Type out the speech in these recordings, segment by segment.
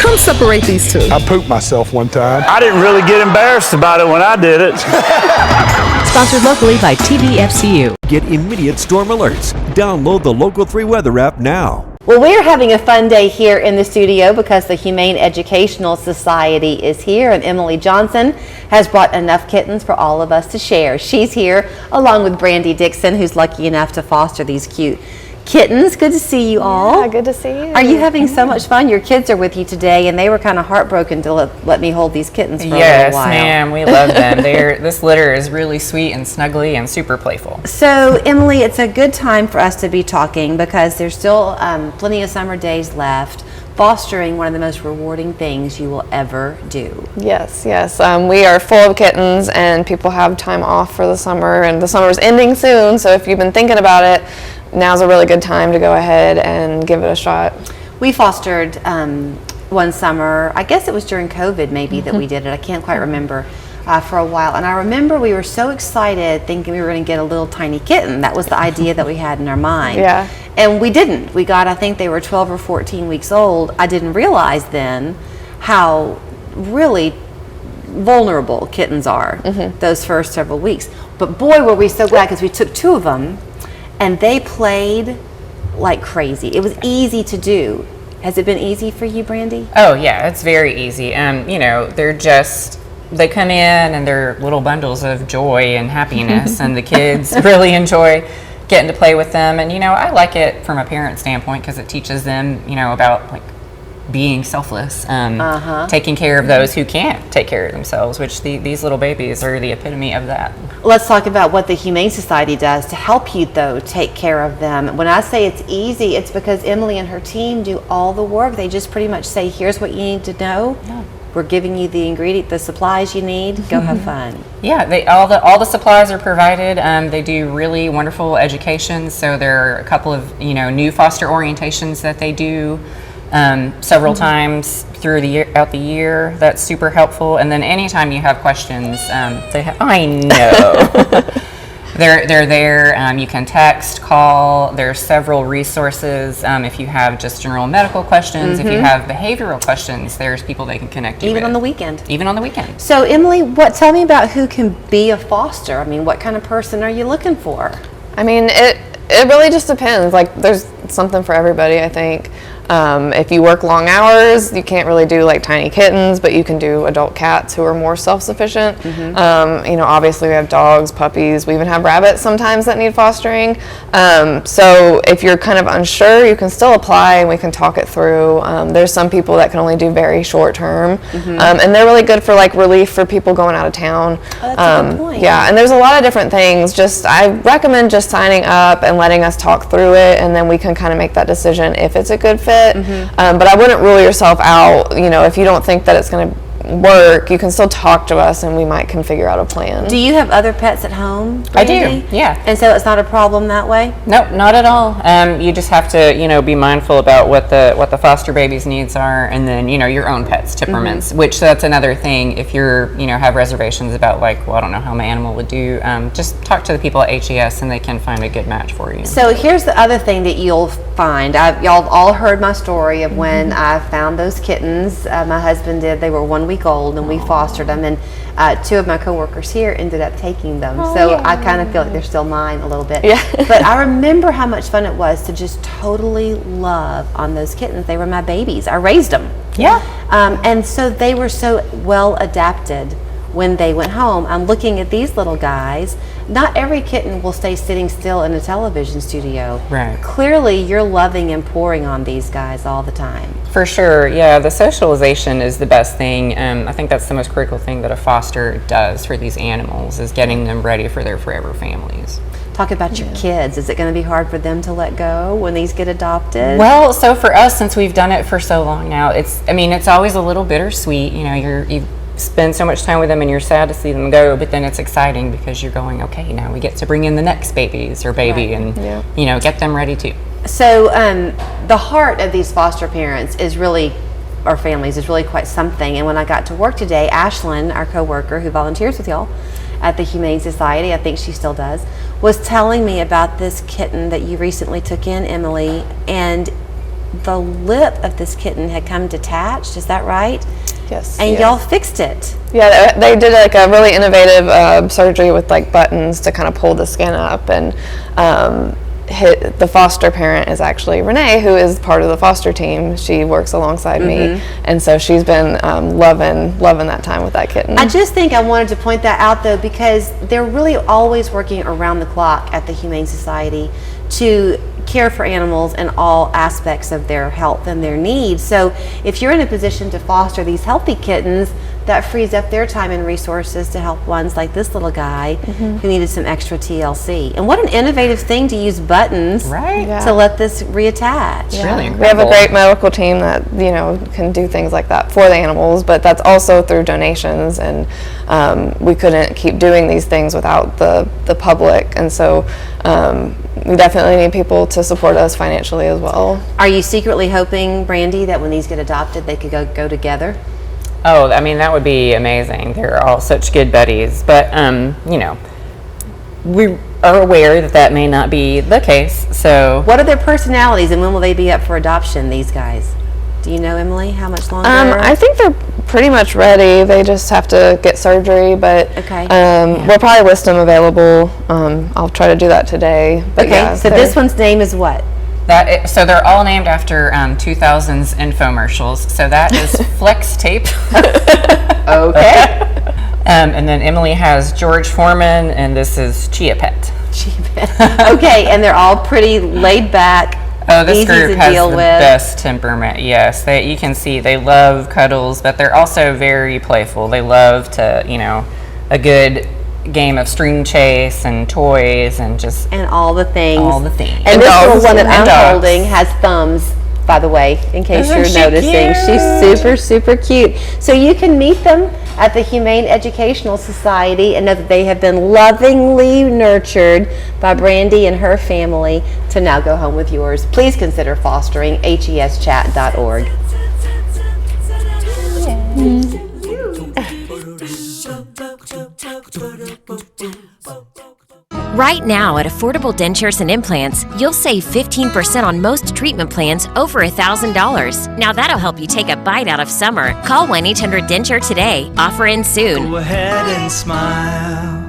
Come separate these two. I pooped myself one time. I didn't really get embarrassed about it when I did it. Sponsored locally by TVFCU. Get immediate storm alerts. Download the Local 3 Weather app now. Well, we're having a fun day here in the studio because the Humane Educational Society is here, and Emily Johnson has brought enough kittens for all of us to share. She's here along with Brandy Dixon, who's lucky enough to foster these cute kittens. Good to see you all. Yeah, good to see you. Are you having so much fun? Your kids are with you today, and they were kind of heartbroken to let me hold these kittens for a little while. Yes, ma'am. We love them. This litter is really sweet and snuggly and super playful. So, Emily, it's a good time for us to be talking because there's still plenty of summer days left. Fostering, one of the most rewarding things you will ever do. Yes. We are full of kittens, and people have time off for the summer, and the summer's ending soon, so if you've been thinking about it, now's a really good time to go ahead and give it a shot. We fostered one summer, I guess it was during COVID maybe that we did it, I can't quite remember, for a while. And I remember we were so excited thinking we were going to get a little tiny kitten. That was the idea that we had in our mind. Yeah. And we didn't. We got, I think they were 12 or 14 weeks old. I didn't realize then how really vulnerable kittens are those first several weeks. But boy, were we so glad because we took two of them and they played like crazy. It was easy to do. Has it been easy for you, Brandy? Oh yeah, it's very easy. They come in and they're little bundles of joy and happiness, and the kids really enjoy getting to play with them. And I like it from a parent standpoint because it teaches them, about like being selfless, taking care of those who can't take care of themselves, which these little babies are the epitome of that. Let's talk about what the Humane Society does to help you, though, take care of them. When I say it's easy, it's because Emily and her team do all the work. They just pretty much say, here's what you need to know. Yeah. We're giving you the supplies you need. Go have fun. Yeah, all the supplies are provided. They do really wonderful education. So there are a couple of new foster orientations that they do several times throughout the year. That's super helpful. And then anytime you have questions, I know. They're there. You can text, call. There's several resources. If you have just general medical questions, if you have behavioral questions, there's people they can connect you with. Even on the weekend. Even on the weekend. So, Emily, tell me about who can be a foster. I mean, what kind of person are you looking for? I mean, it really just depends. Like, there's something for everybody, I think. If you work long hours, you can't really do like tiny kittens, but you can do adult cats who are more self-sufficient. Obviously we have dogs, puppies, we even have rabbits sometimes that need fostering. So if you're kind of unsure, you can still apply and we can talk it through. There's some people that can only do very short term, and they're really good for like relief for people going out of town. Oh, that's a good point. Yeah, and there's a lot of different things. I recommend just signing up and letting us talk through it, and then we can kind of make that decision if it's a good fit. But I wouldn't rule yourself out. If you don't think that it's going to work, you can still talk to us and we can figure out a plan. Do you have other pets at home, Brandy? I do, yeah. And so it's not a problem that way? Nope, not at all. You just have to, be mindful about what the foster baby's needs are, and then, your own pet's temperaments, which that's another thing. If you're, have reservations about I don't know how my animal would do, just talk to the people at HES and they can find a good match for you. So here's the other thing that you'll find. Y'all have all heard my story of when I found those kittens. My husband did. They were 1 week old and we fostered them, and two of my coworkers here ended up taking them. I kind of feel like they're still mine a little bit. Yeah. But I remember how much fun it was to just totally love on those kittens. They were my babies. I raised them. Yeah. And so they were so well adapted when they went home. I'm looking at these little guys. Not every kitten will stay sitting still in a television studio. Right. Clearly, you're loving and pouring on these guys all the time. For sure, yeah. The socialization is the best thing. I think that's the most critical thing that a foster does for these animals, is getting them ready for their forever families. Talk about your kids. Is it going to be hard for them to let go when these get adopted? Well, so for us, since we've done it for so long now, it's always a little bittersweet. You spend so much time with them and you're sad to see them go, but then it's exciting because you're going, okay, now we get to bring in the next babies or baby, and get them ready too. So the heart of these foster parents is really, or families, is really quite something. And when I got to work today, Ashlyn, our coworker who volunteers with y'all at the Humane Society, I think she still does, was telling me about this kitten that you recently took in, Emily, and the lip of this kitten had come detached. Is that right? Yes. And y'all fixed it. Yeah, they did like a really innovative surgery with like buttons to kind of pull the skin up, and the foster parent is actually Renee, who is part of the foster team. She works alongside me, and so she's been loving that time with that kitten. I just think I wanted to point that out, though, because they're really always working around the clock at the Humane Society to care for animals in all aspects of their health and their needs. So if you're in a position to foster these healthy kittens, that frees up their time and resources to help ones like this little guy who needed some extra TLC. And what an innovative thing to use buttons to let this reattach. Really incredible. We have a great medical team that can do things like that for the animals, but that's also through donations, and we couldn't keep doing these things without the public, and so we definitely need people to support us financially as well. Are you secretly hoping, Brandy, that when these get adopted they could go together? Oh, I mean, that would be amazing. They're all such good buddies. But, we are aware that may not be the case. So, what are their personalities, and when will they be up for adoption, these guys? Do you know, Emily, how much longer? I think they're pretty much ready. They just have to get surgery, but we'll probably list them available. I'll try to do that today. But okay, so this one's name is what? So they're all named after 2000s infomercials. So that is Flex Tape. Okay. And then Emily has George Foreman, and this is Chia Pet. Okay, and they're all pretty laid back. Oh, this easy group to has deal the with. best temperament. Yes, you can see they love cuddles, but they're also very playful. They love to, a good game of string chase and toys and just all the things. All the things. And this little one that I'm dogs. holding has thumbs, by the way, in case Isn't you're she noticing. cute? She's super, super cute. So you can meet them at the Humane Educational Society and know that they have been lovingly nurtured by Brandy and her family to now go home with yours. Please consider fostering heschat.org. Right now at Affordable Dentures and Implants, you'll save 15% on most treatment plans over $1,000. Now that'll help you take a bite out of summer. Call 1-800-DENTURE today. Offer ends soon. Go ahead and smile.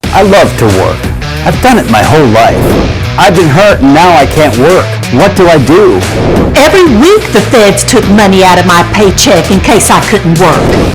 I love to work. I've done it my whole life. I've been hurt and now I can't work. What do I do? Every week the feds took money out of my paycheck in case I couldn't work.